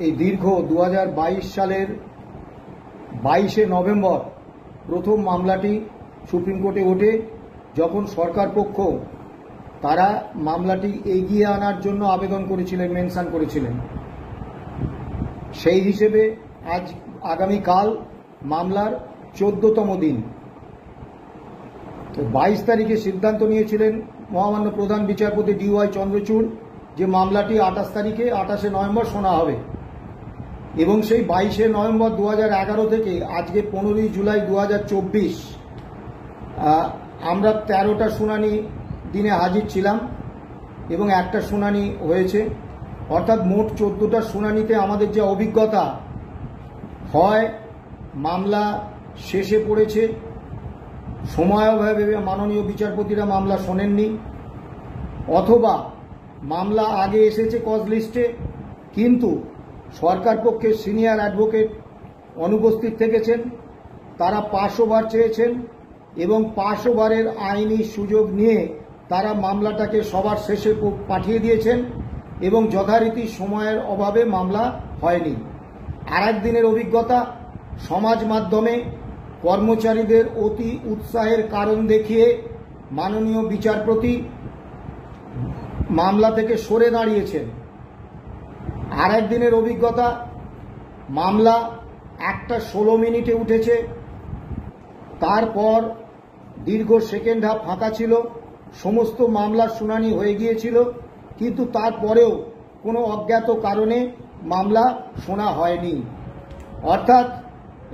এই দীর্ঘ 2022 সালের 22শে নভেম্বর প্রথম মামলাটি সুপ্রিম কোর্টে ওঠে, যখন সরকার পক্ষ তারা মামলাটি এগিয়ে আনার জন্য আবেদন করেছিলেন, মেনশন করেছিলেন। সেই হিসেবে আজ আগামীকাল মামলার 14তম দিন। তো 22 তারিখে সিদ্ধান্ত নিয়েছিলেন মহামান্য প্রধান বিচারপতি DY চন্দ্রচূড় যে মামলাটি 28শে নভেম্বর শোনা হবে, এবং সেই 22শে নভেম্বর 2011 থেকে আজকে 15ই জুলাই 2024 আমরা 13টা শুনানি দিনে হাজির ছিলাম এবং একটা শুনানি হয়েছে, অর্থাৎ মোট 14টা শুনানিতে আমাদের যে অভিজ্ঞতা হয়, মামলা শেষে পড়েছে, সময়াভাবে মাননীয় বিচারপতিরা মামলা শোনেননি, অথবা মামলা আগে এসেছে কজ লিস্টে কিন্তু সরকার পক্ষের সিনিয়র অ্যাডভোকেট অনুপস্থিত থেকেছেন, তারা পাশ ওভার চেয়েছেন এবং পাশ ওভারের আইনি সুযোগ নিয়ে তারা মামলাটাকে সবার শেষে পাঠিয়ে দিয়েছেন এবং যথারীতি সময়ের অভাবে মামলা হয়নি। আর একদিনের অভিজ্ঞতা, সমাজ মাধ্যমে কর্মচারীদের অতি উৎসাহের কারণ দেখিয়ে মাননীয় বিচারপতি মামলা থেকে সরে দাঁড়িয়েছেন। আর একদিনের অভিজ্ঞতা, মামলা 1:16 উঠেছে, তারপর দীর্ঘ সেকেন্ড হাফ ফাঁকা ছিল, সমস্ত মামলার শুনানি হয়ে গিয়েছিল, কিন্তু তারপরেও কোনো অজ্ঞাত কারণে মামলা শোনা হয়নি। অর্থাৎ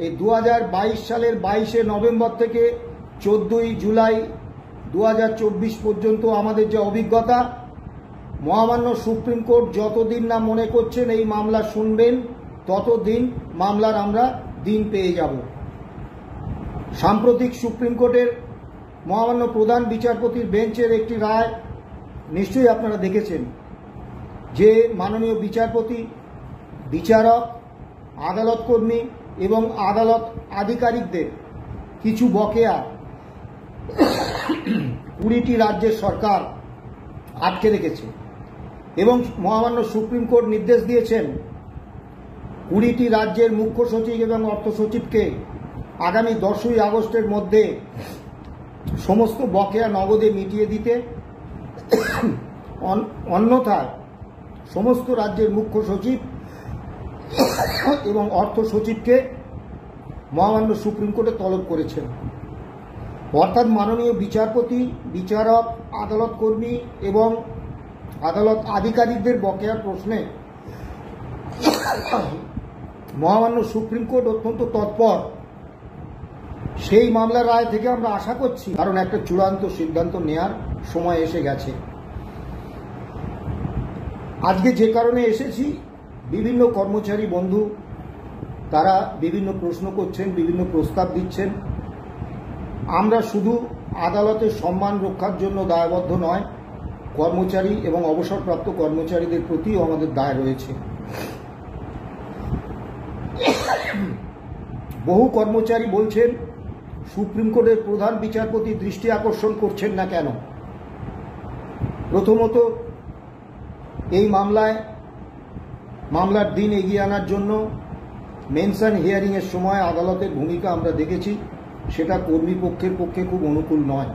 এই 2022 সালের 22শে নভেম্বর থেকে 14ই জুলাই 2024 পর্যন্ত আমাদের যে অভিজ্ঞতা, মহামান্য সুপ্রিম কোর্ট যতদিন না মনে করছেন এই মামলা শুনবেন ততদিন মামলার আমরা দিন পেয়ে যাব। সাম্প্রতিক সুপ্রিম কোর্টের মহামান্য প্রধান বিচারপতির বেঞ্চের একটি রায় নিশ্চয়ই আপনারা দেখেছেন, যে মাননীয় বিচারপতি, বিচারক, আদালত কর্মী এবং আদালত আধিকারিকদের কিছু বকেয়া 20টি রাজ্যের সরকার আটকে রেখেছে এবং মহামান্য সুপ্রিম কোর্ট নির্দেশ দিয়েছেন 20টি রাজ্যের মুখ্য সচিব এবং অর্থ সচিবকে আগামী 10ই আগস্টের মধ্যে সমস্ত বকেয়া নগদে মিটিয়ে দিতে, অন্যথায় সমস্ত রাজ্যের মুখ্য সচিব এবং অর্থ সচিবকে মহামান্য সুপ্রিম কোর্টে তলব করেছেন। অর্থাৎ মাননীয় বিচারপতি, বিচারক, আদালত কর্মী এবং আদালত আধিকারিকদের বকেয়ার প্রশ্নে মহামান্য সুপ্রিম কোর্ট অত্যন্ত তৎপর। সেই মামলার রায় থেকে আমরা আশা করছি, কারণ একটা চূড়ান্ত সিদ্ধান্ত নেয়ার সময় এসে গেছে। আজকে যে কারণে এসেছি, বিভিন্ন কর্মচারী বন্ধু তারা বিভিন্ন প্রশ্ন করছেন, বিভিন্ন প্রস্তাব দিচ্ছেন। আমরা শুধু আদালতের সম্মান রক্ষার জন্য দায়বদ্ধ নয়, কর্মচারী এবং অবসরপ্রাপ্ত কর্মচারীদের প্রতিও আমাদের দায় রয়েছে। বহু কর্মচারী বলছেন সুপ্রিম কোর্টের প্রধান বিচারপতি দৃষ্টি আকর্ষণ করছেন না কেন। প্রথমত, এই মামলার দিন এগিয়ে আনার জন্য মেনশন হিয়ারিংয়ের সময় আদালতের ভূমিকা আমরা দেখেছি, সেটা কর্মী পক্ষের পক্ষে খুব অনুকূল নয়।